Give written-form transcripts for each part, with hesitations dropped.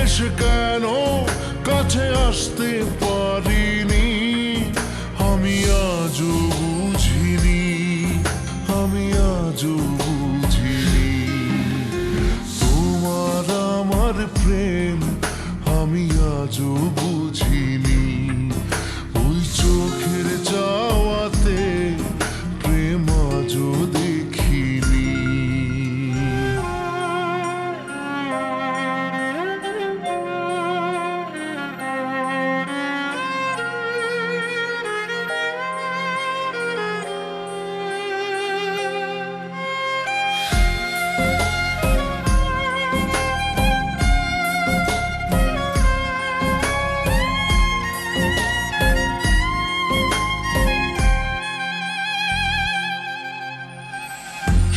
এসে কেন কাছে আসতে পারিনি, আমি আজও বুঝিনি, আমি আজও বুঝিনি। তোমার আমার প্রেম আমি আজও বুঝিনি, ওই চোখের চাওয়াতে প্রেম আজও দেখিনি।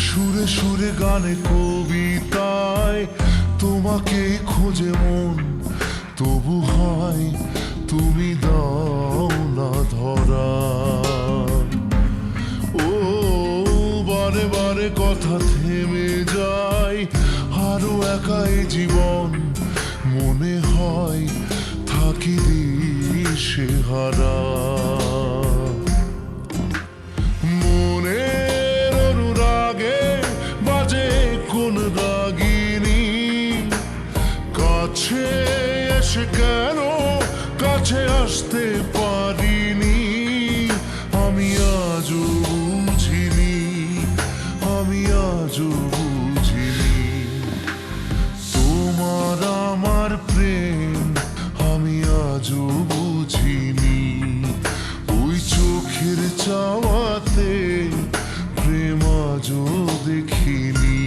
সুরে সুরে গানে কবিতায় তোমাকে খোঁজে মন, তবু হয় তুমি দাও না ধরা। ও বারে বারে কথা থেমে যায়, আরো একাই জীবন মনে হয় থাকি দিশে হারা। মনের অনুরাগে বাজে কোন রাগিনী, কাছে এসে কেন কাছে আসতে পারিনি, আমি আজও বুঝিনি, আমি আজও বুঝিনি। তোমার আমার প্রেম আমি আজও বুঝিনি, ওই চোখের চাওয়াতে প্রেম আজও দেখিনি।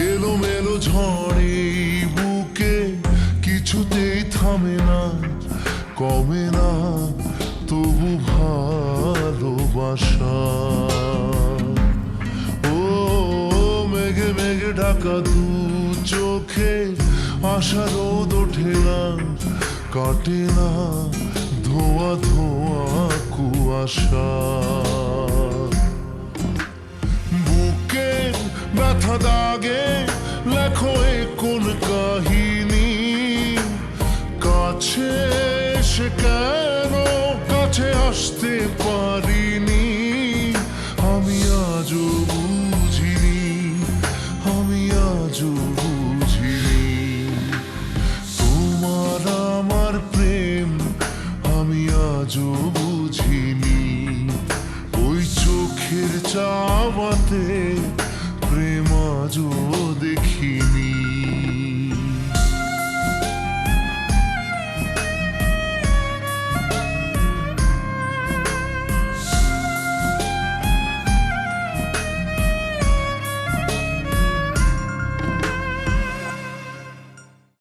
এলোমেলো ঝড়ে বুকে কিছুতেই থামে না, কমে না তবু ভালোবাসা। ও মেঘে মেঘে ঢাকা দু চোখে আশার রোদ ওঠে না, কাটে না ধোঁয়া ধোঁয়া কুয়াশা। বুকের ব্যথা দাগে লেখো এ কোন কাহিনী, কাছে এসে কেন কাছে আসতে পারিনি, আমি আজও বুঝিনি, আমি আজও বুঝিনি। তোমার আমার প্রেম আমি আজও বুঝিনি, ওই চোখের চাওয়াতে প্রেম আজও